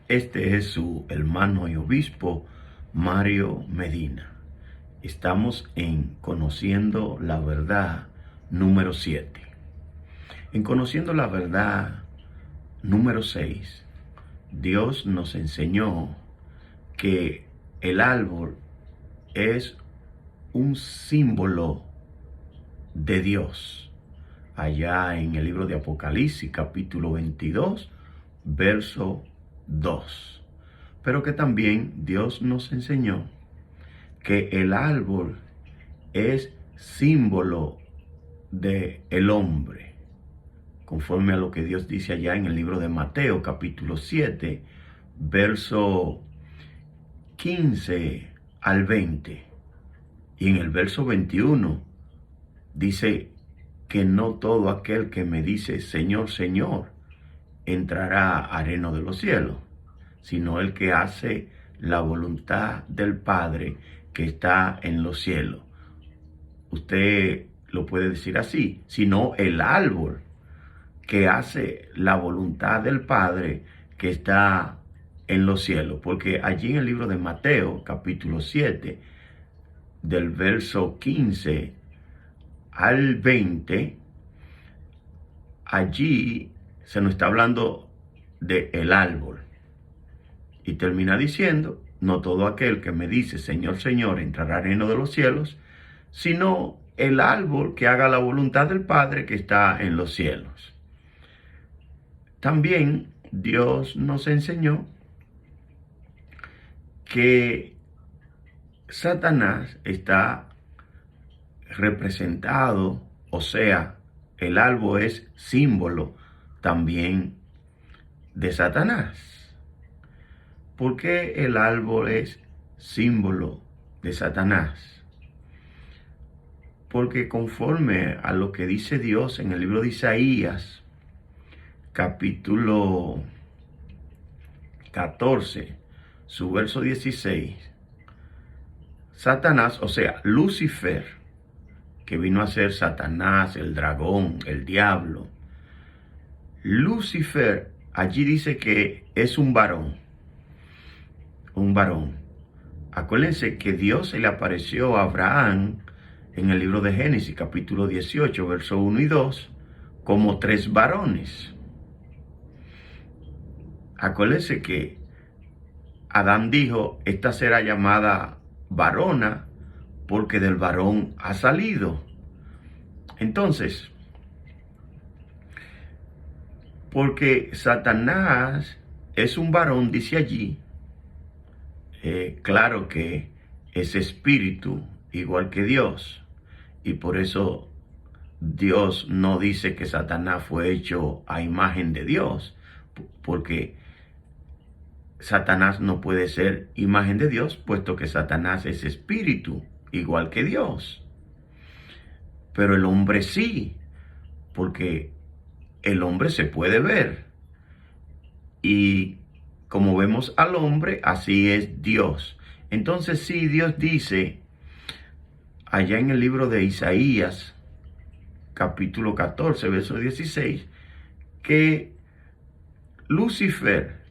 Este es su hermano y obispo Mario Medina. Estamos en Conociendo la Verdad número 7. En Conociendo la Verdad número 6, Dios nos enseñó que el árbol es un símbolo de Dios. Allá en el libro de Apocalipsis, capítulo 22, verso 2. Pero que también Dios nos enseñó que el árbol es símbolo de el hombre, conforme a lo que Dios dice allá en el libro de Mateo, capítulo 7, verso 15 al 20. Y en el verso 21 dice que no todo aquel que me dice Señor, Señor, entrará al reino de los cielos, sino el que hace la voluntad del Padre que está en los cielos. Usted lo puede decir así, sino el árbol que hace la voluntad del Padre que está en los cielos. Porque allí en el libro de Mateo, capítulo 7, del verso 15 al 20, allí se nos está hablando de el árbol. Y termina diciendo, no todo aquel que me dice Señor, Señor, entrará al reino de los cielos, sino el árbol que haga la voluntad del Padre que está en los cielos. También Dios nos enseñó que Satanás está representado, o sea, el árbol es símbolo también de Satanás. ¿Por qué el árbol es símbolo de Satanás? Porque conforme a lo que dice Dios en el libro de Isaías, capítulo 14, su verso 16, Satanás, o sea, Lucifer, que vino a ser Satanás, el dragón, el diablo, Lucifer, allí dice que es un varón. Un varón. Acuérdense que Dios se le apareció a Abraham en el libro de Génesis, capítulo 18, verso 1 y 2, como 3 varones. Acuérdense que Adán dijo, esta será llamada varona porque del varón ha salido. Entonces, porque Satanás es un varón, dice allí, claro que es espíritu igual que Dios, y por eso Dios no dice que Satanás fue hecho a imagen de Dios, porque Satanás no puede ser imagen de Dios, puesto que Satanás es espíritu igual que Dios. Pero el hombre sí, porque el hombre se puede ver, y como vemos al hombre, así es Dios. Entonces sí, Dios dice, allá en el libro de Isaías, capítulo 14, verso 16, que Lucifer,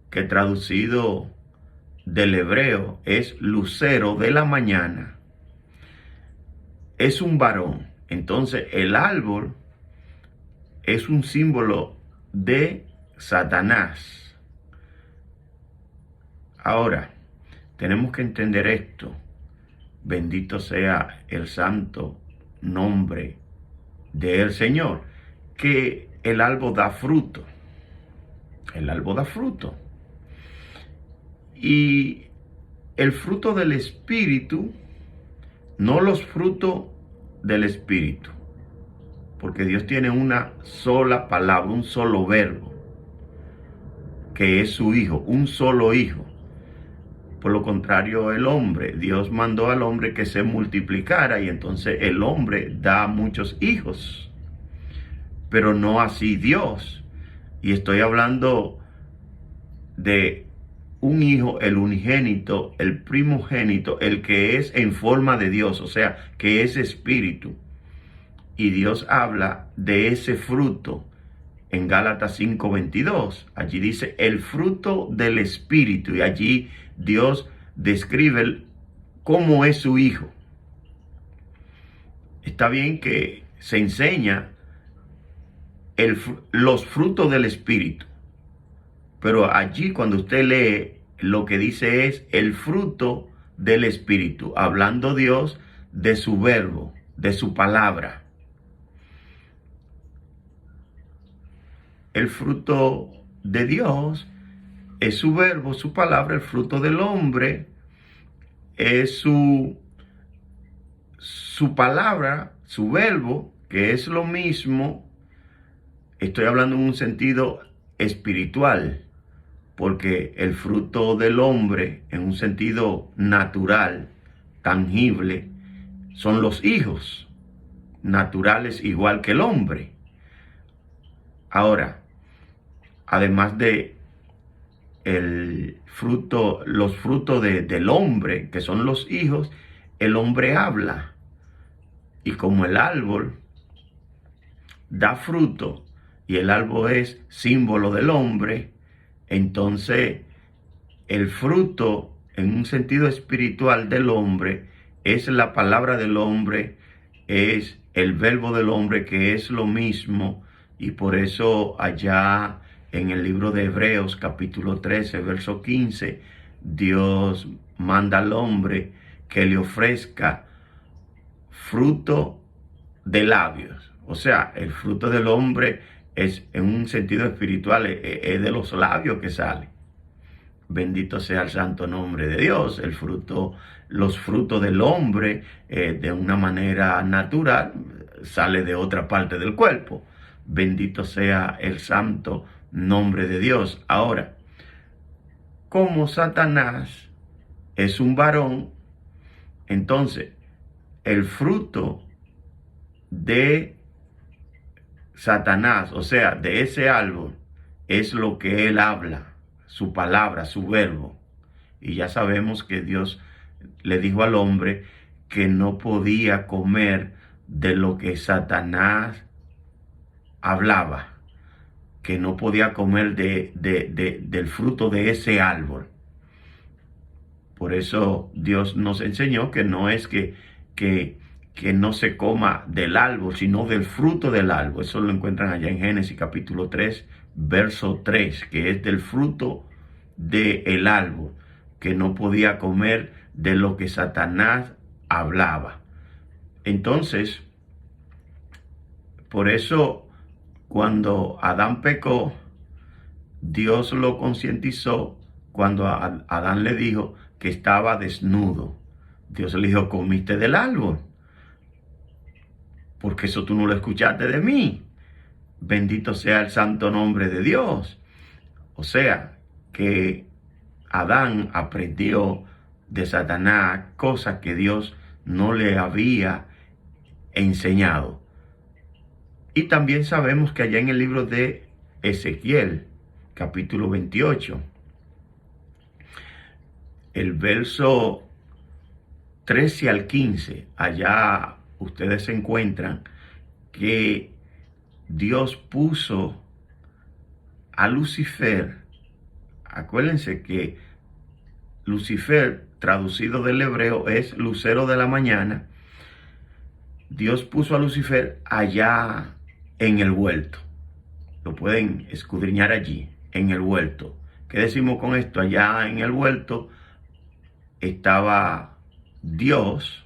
que traducido del hebreo es lucero de la mañana, es un varón. Entonces el árbol es un símbolo de Satanás. Ahora, tenemos que entender esto. Bendito sea el santo nombre del Señor, que el árbol da fruto. El árbol da fruto. Y el fruto del Espíritu, no los frutos del Espíritu, porque Dios tiene una sola palabra, un solo verbo, que es su Hijo, un solo Hijo. Por lo contrario, el hombre, Dios mandó al hombre que se multiplicara y entonces el hombre da muchos hijos, pero no así Dios. Y estoy hablando de un hijo, el unigénito, el primogénito, el que es en forma de Dios, o sea, que es espíritu. Y Dios habla de ese fruto en Gálatas 5:22. Allí dice el fruto del Espíritu, y allí Dios describe cómo es su Hijo. Está bien que se enseña los frutos del Espíritu, pero allí cuando usted lee, lo que dice es el fruto del Espíritu, hablando Dios de su verbo, de su palabra. El fruto de Dios es su verbo, su palabra. El fruto del hombre es su palabra, su verbo, que es lo mismo. Estoy hablando en un sentido espiritual, porque el fruto del hombre, en un sentido natural, tangible, son los hijos naturales igual que el hombre. Ahora, además de los frutos del hombre, que son los hijos, el hombre habla. Y como el árbol da fruto y el árbol es símbolo del hombre, entonces el fruto en un sentido espiritual del hombre es la palabra del hombre, es el verbo del hombre, que es lo mismo. Y por eso allá en el libro de Hebreos capítulo 13 verso 15, Dios manda al hombre que le ofrezca fruto de labios. O sea, el fruto del hombre es, en un sentido espiritual, es de los labios que sale. Bendito sea el santo nombre de Dios. Los frutos del hombre, de una manera natural, sale de otra parte del cuerpo. Bendito sea el santo nombre de Dios. Ahora, como Satanás es un varón, entonces el fruto de Satanás, o sea, de ese árbol, es lo que él habla, su palabra, su verbo. Y ya sabemos que Dios le dijo al hombre que no podía comer de lo que Satanás hablaba, que no podía comer del fruto de ese árbol. Por eso Dios nos enseñó que no es que no se coma del árbol, sino del fruto del árbol. Eso lo encuentran allá en Génesis capítulo 3, verso 3, que es del fruto del árbol, que no podía comer de lo que Satanás hablaba. Entonces, por eso, cuando Adán pecó, Dios lo concientizó cuando Adán le dijo que estaba desnudo. Dios le dijo, comiste del árbol, porque eso tú no lo escuchaste de mí. Bendito sea el santo nombre de Dios. O sea, que Adán aprendió de Satanás cosas que Dios no le había enseñado. Y también sabemos que allá en el libro de Ezequiel, capítulo 28, el verso 13 al 15, allá ustedes se encuentran que Dios puso a Lucifer. Acuérdense que Lucifer, traducido del hebreo, es lucero de la mañana. Dios puso a Lucifer allá en el huerto. Lo pueden escudriñar allí, en el huerto. ¿Qué decimos con esto? Allá en el huerto estaba Dios,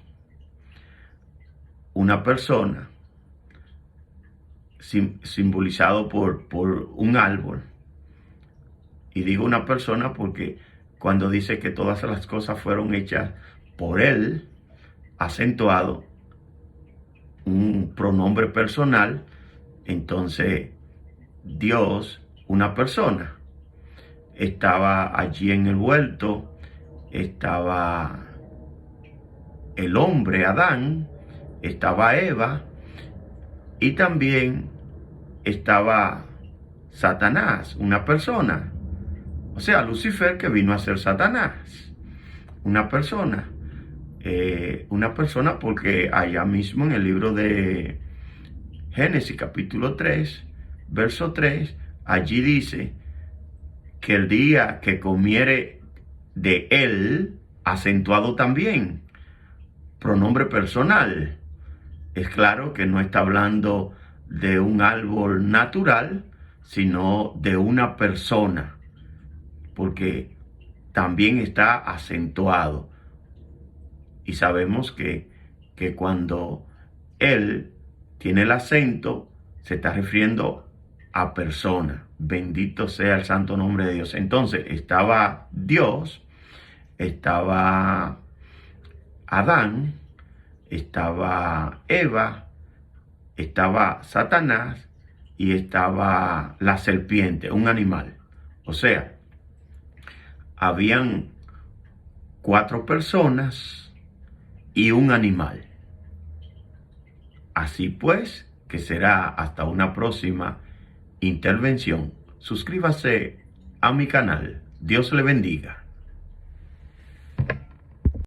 una persona, simbolizado por un árbol. Y digo una persona porque cuando dice que todas las cosas fueron hechas por él, acentuado, un pronombre personal, entonces Dios, una persona, estaba allí en el huerto, estaba el hombre Adán, estaba Eva, y también estaba Satanás, una persona. O sea, Lucifer, que vino a ser Satanás, una persona. Una persona porque allá mismo en el libro de Génesis capítulo 3 verso 3, allí dice que el día que comiere de él, acentuado también, pronombre personal. Es claro que no está hablando de un árbol natural, sino de una persona, porque también está acentuado. Y sabemos que cuando él tiene el acento, se está refiriendo a persona. Bendito sea el santo nombre de Dios. Entonces estaba Dios, estaba Adán, estaba Eva, estaba Satanás y estaba la serpiente, un animal. O sea, habían 4 personas y un animal. Así pues, que será hasta una próxima intervención. Suscríbase a mi canal. Dios le bendiga.